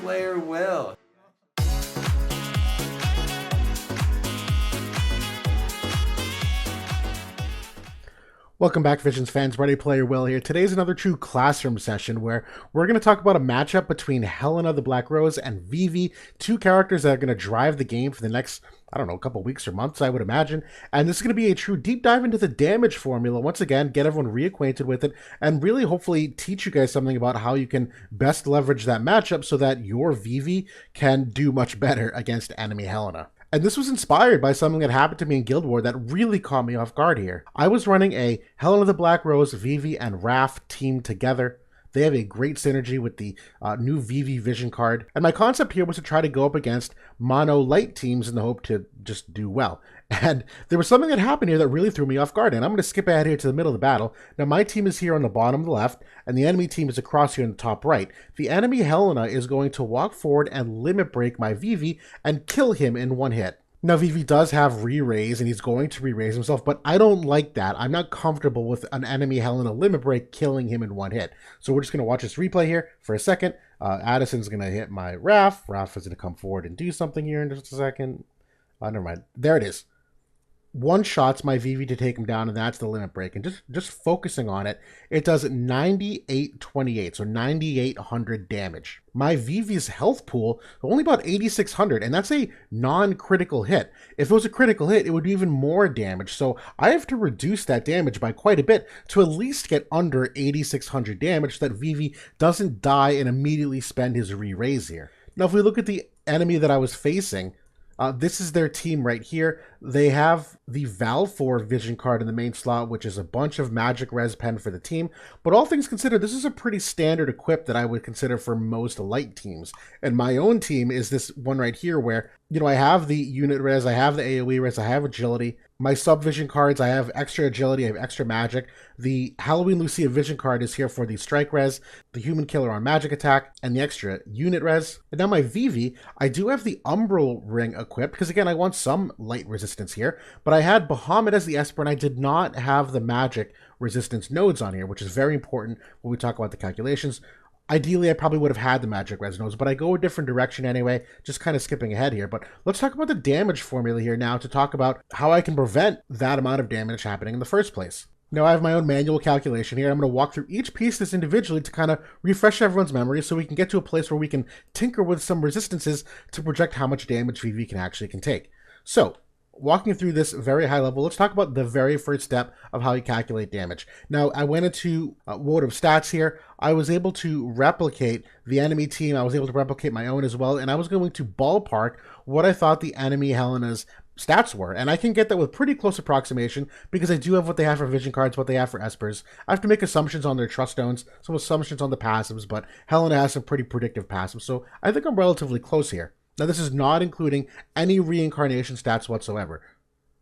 player Will. Welcome back, Visions fans. Ready Player Will here. Today's another true classroom session where we're going to talk about a matchup between Helena the Black Rose and Vivi, two characters that are going to drive the game for the next, I don't know, a couple weeks or months, I would imagine. And this is going to be a true deep dive into the damage formula. Once again, get everyone reacquainted with it and really hopefully teach you guys something about how you can best leverage that matchup so that your Vivi can do much better against enemy Helena. And this was inspired by something that happened to me in Guild War that really caught me off guard here. I was running a Helena the Black Rose, Vivi, and Raph team together. They have a great synergy with the new Vivi Vision card. And my concept here was to try to go up against mono light teams in the hope to just do well. And there was something that happened here that really threw me off guard. And I'm going to skip ahead here to the middle of the battle. Now, my team is here on the bottom of the left, and the enemy team is across here in the top right. The enemy Helena is going to walk forward and limit break my Vivi and kill him in one hit. Now, Vivi does have re-raise, and he's going to re-raise himself, but I don't like that. I'm not comfortable with an enemy Helena limit break killing him in one hit. So we're just going to watch this replay here for a second. Addison's going to hit my Raph. Raph is going to come forward and do something here in just a second. Never mind. There it is. One shot's my Vivi to take him down, and that's the limit break. And just focusing on it, it does 9828, so 9800 damage. My Vivi's health pool, only about 8600, and that's a non-critical hit. If it was a critical hit, it would be even more damage. So I have to reduce that damage by quite a bit to at least get under 8600 damage so that Vivi doesn't die and immediately spend his re-raise here. Now, if we look at the enemy that I was facing, this is their team right here. They have the Val 4 Vision card in the main slot, which is a bunch of magic res pen for the team. But all things considered, this is a pretty standard equip that I would consider for most light teams. And my own team is this one right here where, you know, I have the unit res, I have the AoE res, I have agility. My sub-vision cards, I have extra agility, I have extra magic. The Halloween Lucia vision card is here for the strike res, the human killer on magic attack, and the extra unit res. And now my Vivi, I do have the Umbral ring equipped, because again, I want some light resistance here, but I had Bahamut as the Esper, and I did not have the magic resistance nodes on here, which is very important when we talk about the calculations. Ideally, I probably would have had the magic res nodes, but I go a different direction anyway, just kind of skipping ahead here. But let's talk about the damage formula here now to talk about how I can prevent that amount of damage happening in the first place. Now, I have my own manual calculation here. I'm going to walk through each piece of this individually to kind of refresh everyone's memory so we can get to a place where we can tinker with some resistances to project how much damage Vivi can actually take. So, walking through this very high level, let's talk about the very first step of how you calculate damage. Now, I went into wotv stats here. I was able to replicate the enemy team. I was able to replicate my own as well, and I was going to ballpark what I thought the enemy Helena's stats were. And I can get that with pretty close approximation because I do have what they have for vision cards, what they have for espers. I have to make assumptions on their trust stones, some assumptions on the passives, but Helena has some pretty predictive passives, so I think I'm relatively close here. Now, this is not including any reincarnation stats whatsoever.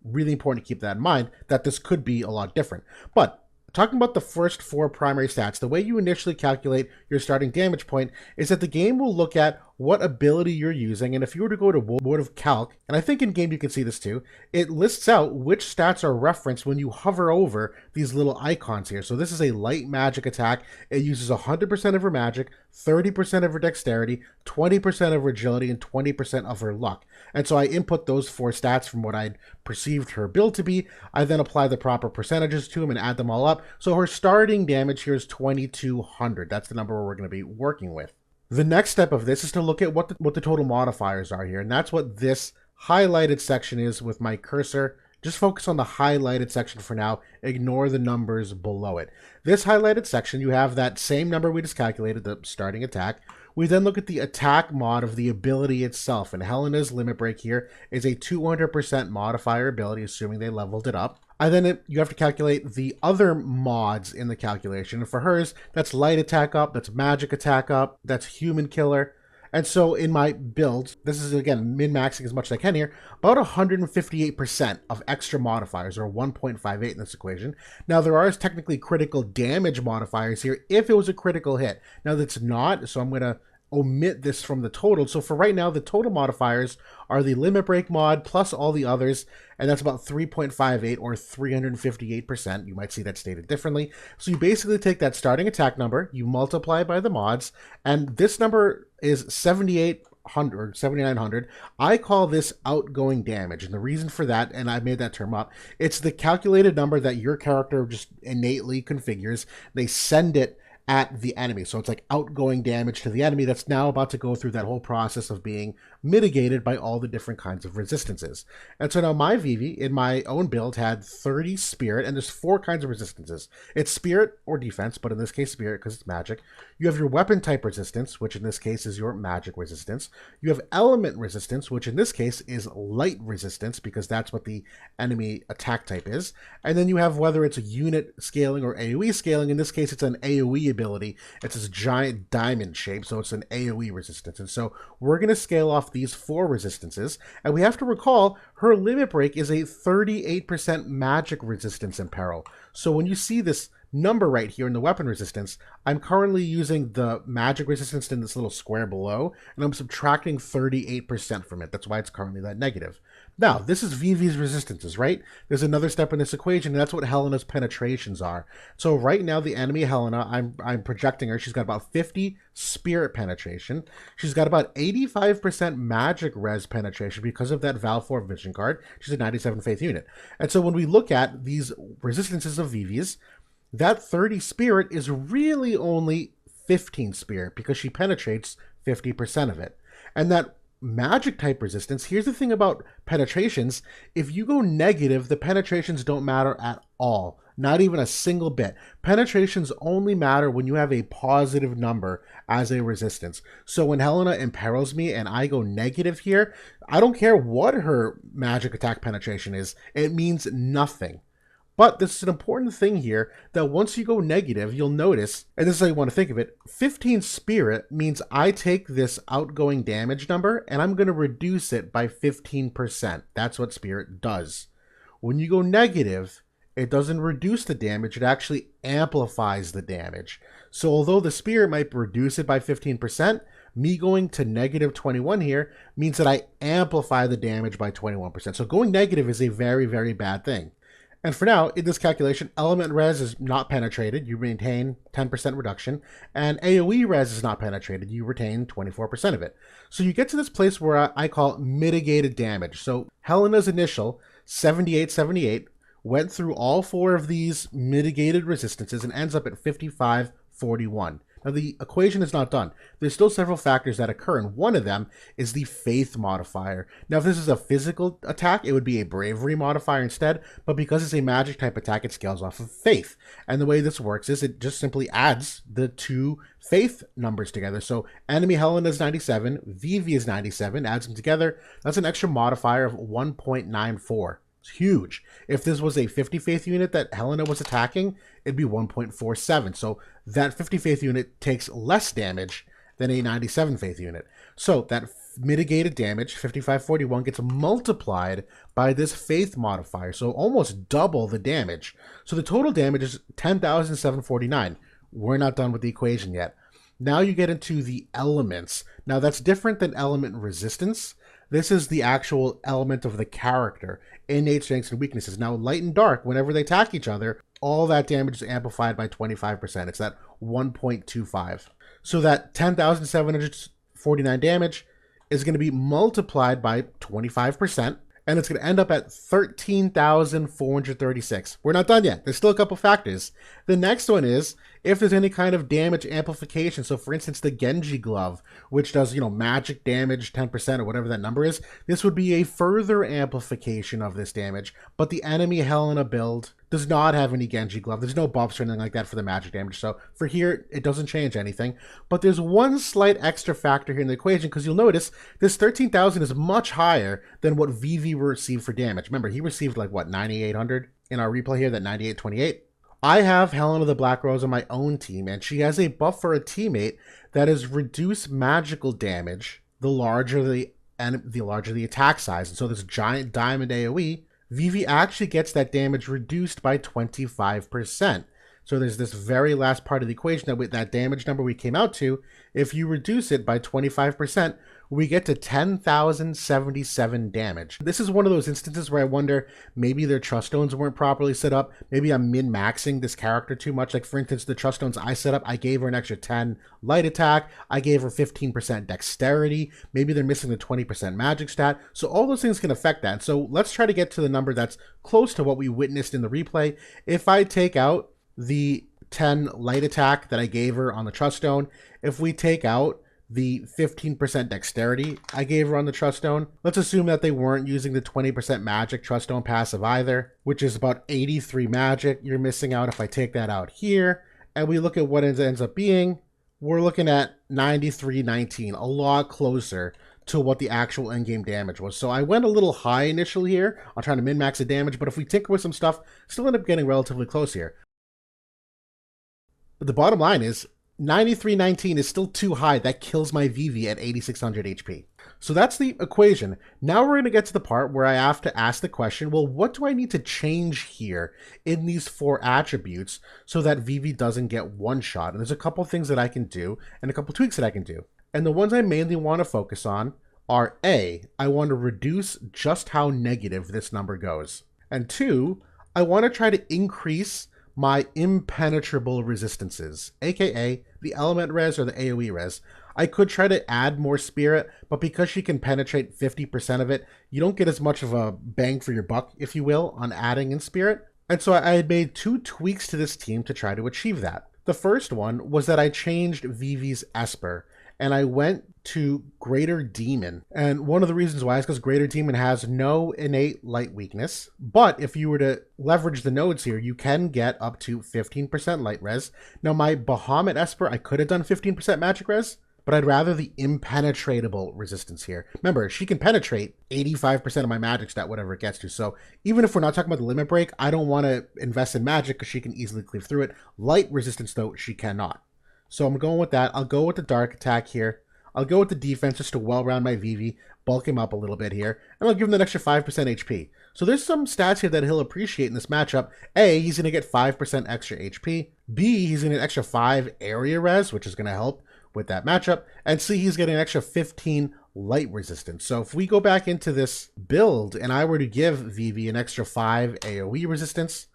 Really important to keep that in mind, that this could be a lot different. But talking about the first four primary stats, the way you initially calculate your starting damage point is that the game will look at what ability you're using, and if you were to go to wotv calc, and I think in game you can see this too, it lists out which stats are referenced when you hover over these little icons here. So this is a light magic attack. It uses 100% of her magic, 30% of her dexterity, 20% of her agility, and 20% of her luck. And so I input those four stats from what I'd perceived her build to be. I then apply the proper percentages to them and add them all up. So her starting damage here is 2200. That's the number we're going to be working with. The next step of this is to look at what the total modifiers are here, and that's what this highlighted section is with my cursor. Just focus on the highlighted section for now. Ignore the numbers below it. This highlighted section, you have that same number we just calculated, the starting attack. We then look at the attack mod of the ability itself, and Helena's limit break here is a 200% modifier ability, assuming they leveled it up. You have to calculate the other mods in the calculation. And for hers, that's light attack up, that's magic attack up, that's human killer. And so in my build, this is again min-maxing as much as I can here, about 158% of extra modifiers, or 1.58 in this equation. Now there are technically critical damage modifiers here if it was a critical hit. Now that's not, so I'm going to omit this from the total. So for right now, the total modifiers are the limit break mod plus all the others, and that's about 3.58 or 358%. You might see that stated differently. So you basically take that starting attack number, you multiply by the mods, and this number is 7800, 7900. I call this outgoing damage, and the reason for that, and I made that term up, it's the calculated number that your character just innately configures. They send it at the enemy. So it's like outgoing damage to the enemy that's now about to go through that whole process of being mitigated by all the different kinds of resistances. And so now my Vivi in my own build had 30 spirit, and there's 4 kinds of resistances. It's spirit or defense, but in this case spirit because it's magic. You have your weapon type resistance, which in this case is your magic resistance. You have element resistance, which in this case is light resistance because that's what the enemy attack type is. And then you have whether it's a unit scaling or AoE scaling. In this case, it's an AoE ability. It's this giant diamond shape, so it's an AoE resistance. And so we're going to scale off these 4 resistances. And we have to recall her limit break is a 38% magic resistance in peril. So when you see this number right here in the weapon resistance, I'm currently using the magic resistance in this little square below, and I'm subtracting 38% from it. That's why it's currently that negative. Now, this is Vivi's resistances, right? There's another step in this equation, and that's what Helena's penetrations are. So right now, the enemy Helena, I'm projecting her. She's got about 50 spirit penetration. She's got about 85% magic res penetration because of that Val 4 vision card. She's a 97 faith unit. And so when we look at these resistances of Vivi's, that 30 spirit is really only 15 spirit because she penetrates 50% of it. And that magic type resistance, here's the thing about penetrations, if you go negative, the penetrations don't matter at all. Not even a single bit. Penetrations only matter when you have a positive number as a resistance. So when Helena imperils me and I go negative here, I don't care what her magic attack penetration is. It means nothing. But this is an important thing here that once you go negative, you'll notice, and this is how you want to think of it, 15 spirit means I take this outgoing damage number and I'm going to reduce it by 15%. That's what spirit does. When you go negative, it doesn't reduce the damage, it actually amplifies the damage. So although the spirit might reduce it by 15%, me going to negative 21 here means that I amplify the damage by 21%. So going negative is a very, very bad thing. And for now, in this calculation, element res is not penetrated. You maintain 10% reduction. And AoE res is not penetrated. You retain 24% of it. So you get to this place where I call mitigated damage. So Helena's initial 7878 went through all 4 of these mitigated resistances and ends up at 5541. Now, the equation is not done. There's still several factors that occur, and one of them is the faith modifier. Now, if this is a physical attack, it would be a bravery modifier instead, but because it's a magic type attack, it scales off of faith. And the way this works is it just simply adds the 2 faith numbers together. So enemy Helena is 97, Vivi is 97, adds them together. That's an extra modifier of 1.94. Huge. If this was a 50 faith unit that Helena was attacking, it'd be 1.47. So that 50 faith unit takes less damage than a 97 faith unit. So that mitigated damage, 5541, gets multiplied by this faith modifier. So almost double the damage. So the total damage is 10,749. We're not done with the equation yet. Now you get into the elements. Now that's different than element resistance. This is the actual element of the character, innate strengths and weaknesses. Now, light and dark, whenever they attack each other, all that damage is amplified by 25%. It's that 1.25. So that 10,749 damage is going to be multiplied by 25%, and it's going to end up at 13,436. We're not done yet. There's still a couple factors. The next one is if there's any kind of damage amplification. So for instance, the Genji glove, which does, magic damage 10% or whatever that number is, this would be a further amplification of this damage. But the enemy Helena build does not have any Genji glove. There's no buffs or anything like that for the magic damage. So for here, it doesn't change anything. But there's one slight extra factor here in the equation, because you'll notice this 13,000 is much higher than what Vivi received for damage. Remember, he received like, what, 9,800 in our replay here, that 9,828. I have Helena the Black Rose on my own team, and she has a buff for a teammate that is reduced magical damage the larger the attack size. And so this giant diamond AoE, Vivi actually gets that damage reduced by 25%. So there's this very last part of the equation that with that damage number we came out to, if you reduce it by 25%, we get to 10,077 damage. This is one of those instances where I wonder, maybe their trust stones weren't properly set up. Maybe I'm min-maxing this character too much. Like for instance, the trust stones I set up, I gave her an extra 10 light attack. I gave her 15% dexterity. Maybe they're missing the 20% magic stat. So all those things can affect that. So let's try to get to the number that's close to what we witnessed in the replay. If I take out the 10 light attack that I gave her on the trust stone, if we take out the 15% dexterity I gave her on the trust stone, let's assume that they weren't using the 20% magic trust stone passive either, which is about 83 magic you're missing out. If I take that out here and we look at what it ends up being, we're looking at 9319, a lot closer to what the actual endgame damage was. So I went a little high initially here on trying to min-max the damage, but if we tinker with some stuff, still end up getting relatively close here. But the bottom line is 9319 is still too high. That kills my Vivi at 8600 HP. So that's the equation. Now we're going to get to the part where I have to ask the question, well, what do I need to change here in these 4 attributes so that Vivi doesn't get one shot? And there's a couple things that I can do and a couple tweaks that I can do. And the ones I mainly want to focus on are A, I want to reduce just how negative this number goes. And 2, I want to try to increase my impenetrable resistances, aka the element res or the AoE res. I could try to add more spirit, but because she can penetrate 50% of it, you don't get as much of a bang for your buck, if you will, on adding in spirit. And so I had made 2 tweaks to this team to try to achieve that. The first one was that I changed Vivi's Esper, and I went to Greater Demon. And one of the reasons why is because Greater Demon has no innate light weakness, but if you were to leverage the nodes here, you can get up to 15% light res. Now my Bahamut Esper, I could have done 15% magic res, but I'd rather the impenetrable resistance here. Remember, she can penetrate 85% of my magic stat, whatever it gets to. So even if we're not talking about the limit break, I don't want to invest in magic because she can easily cleave through it. Light resistance, though, she cannot. So I'm going with that. I'll go with the dark attack here. I'll go with the defense just to well-round my Vivi, bulk him up a little bit here, and I'll give him an extra 5% HP. So there's some stats here that he'll appreciate in this matchup. A, he's going to get 5% extra HP. B, he's going to get an extra 5 area res, which is going to help with that matchup. And C, he's getting an extra 15 light resistance. So if we go back into this build and I were to give Vivi an extra 5 AoE resistance,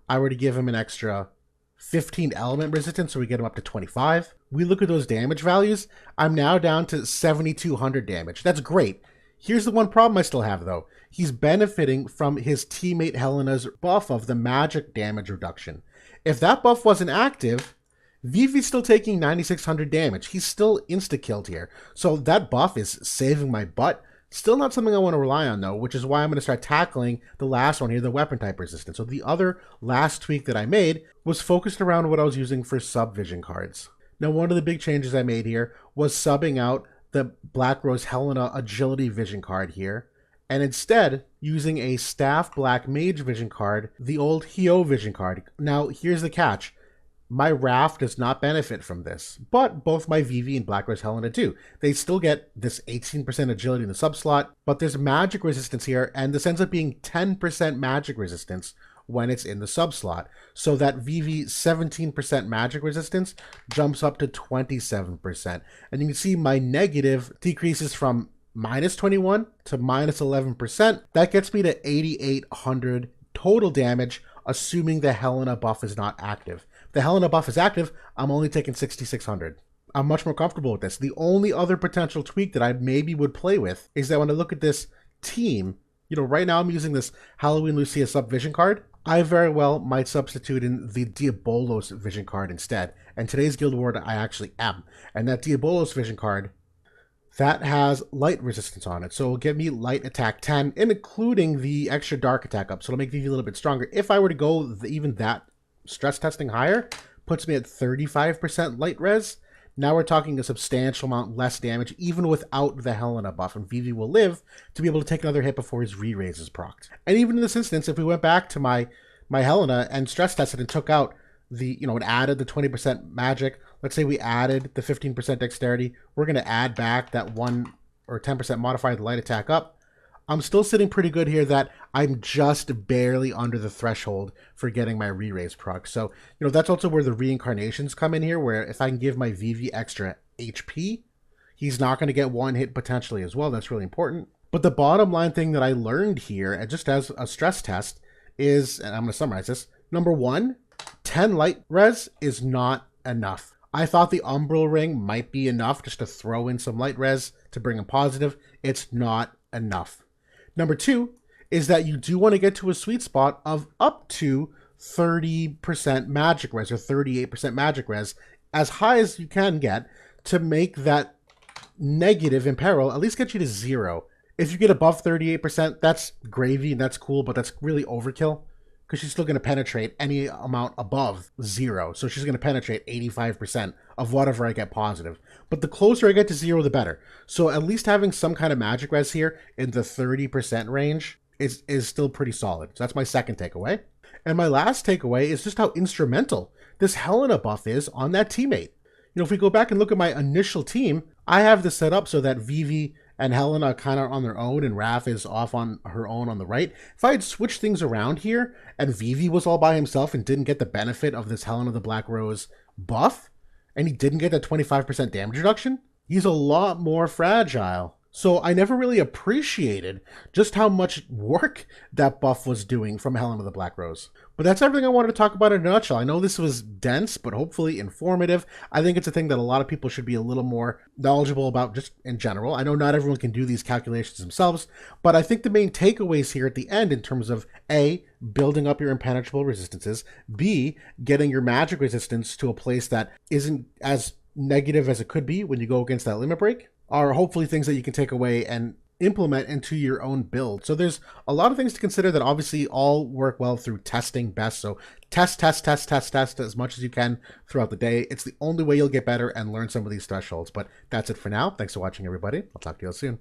I were to give him an extra 15 element resistance, so we get him up to 25. We look at those damage values. I'm now down to 7,200 damage. That's great. Here's the one problem I still have, though. He's benefiting from his teammate Helena's buff of the magic damage reduction. If that buff wasn't active, Vivi's still taking 9,600 damage. He's still insta-killed here. So that buff is saving my butt. Still not something I want to rely on, though, which is why I'm going to start tackling the last one here, the weapon type resistance. So the other last tweak that I made was focused around what I was using for sub-vision cards. Now, one of the big changes I made here was subbing out the Black Rose Helena Agility Vision card here, and instead using a Staff Black Mage Vision card, the old Hio Vision card. Now, here's the catch. My Raph does not benefit from this, but both my Vivi and Black Rose Helena do. They still get this 18% agility in the subslot, but there's magic resistance here, and this ends up being 10% magic resistance when it's in the subslot. So that Vivi 17% magic resistance jumps up to 27%. And you can see my negative decreases from minus 21 to minus 11%. That gets me to 8,800 total damage, assuming the Helena buff is not active. If the Helena buff is active, I'm only taking 6,600. I'm much more comfortable with this. The only other potential tweak that I maybe would play with is that when I look at this team, you know, right now I'm using this Halloween Lucia sub vision card. I very well might substitute in the Diabolos vision card instead. And today's Guild Ward I actually am. And that Diabolos vision card, that has light resistance on it. So it'll give me light attack 10, including the extra dark attack up. So it'll make Vivi a little bit stronger. If I were to go even that stress testing higher, puts me at 35% light res. Now we're talking a substantial amount less damage, even without the Helena buff, and Vivi will live to be able to take another hit before his re-raise is procced. And even in this instance, if we went back to my Helena and stress tested and took out the, you know, it added the 20% magic, let's say we added the 15% dexterity, we're going to add back that 1 or 10% modifier, the light attack up. I'm still sitting pretty good here that I'm just barely under the threshold for getting my re-raise proc. So, that's also where the reincarnations come in here, where if I can give my Vivi extra HP, he's not going to get one hit potentially as well. That's really important. But the bottom line thing that I learned here, and just as a stress test, is, and I'm going to summarize this, number one, 10 light res is not enough. I thought the Umbral Ring might be enough just to throw in some light res to bring him positive. It's not enough. Number two is that you do want to get to a sweet spot of up to 30% magic res or 38% magic res, as high as you can get, to make that negative in peril at least get you to 0. If you get above 38%, that's gravy and that's cool, but that's really overkill because she's still going to penetrate any amount above 0. So she's going to penetrate 85% of whatever I get positive. But the closer I get to 0, the better. So at least having some kind of magic res here in the 30% range is still pretty solid. So that's my second takeaway. And my last takeaway is just how instrumental this Helena buff is on that teammate. If we go back and look at my initial team, I have this set up so that Vivi and Helena are kind of on their own and Raph is off on her own on the right. If I had switched things around here and Vivi was all by himself and didn't get the benefit of this Helena the Black Rose buff, and he didn't get that 25% damage reduction, he's a lot more fragile. So I never really appreciated just how much work that buff was doing from Helena the Black Rose. But that's everything I wanted to talk about in a nutshell. I know this was dense, but hopefully informative. I think it's a thing that a lot of people should be a little more knowledgeable about just in general. I know not everyone can do these calculations themselves, but I think the main takeaways here at the end in terms of A, building up your impenetrable resistances, B, getting your magic resistance to a place that isn't as negative as it could be when you go against that limit break, are hopefully things that you can take away and implement into your own build. So there's a lot of things to consider that obviously all work well through testing best. So test as much as you can throughout the day. It's the only way you'll get better and learn some of these thresholds. But that's it for now. Thanks for watching, everybody. I'll talk to you all soon.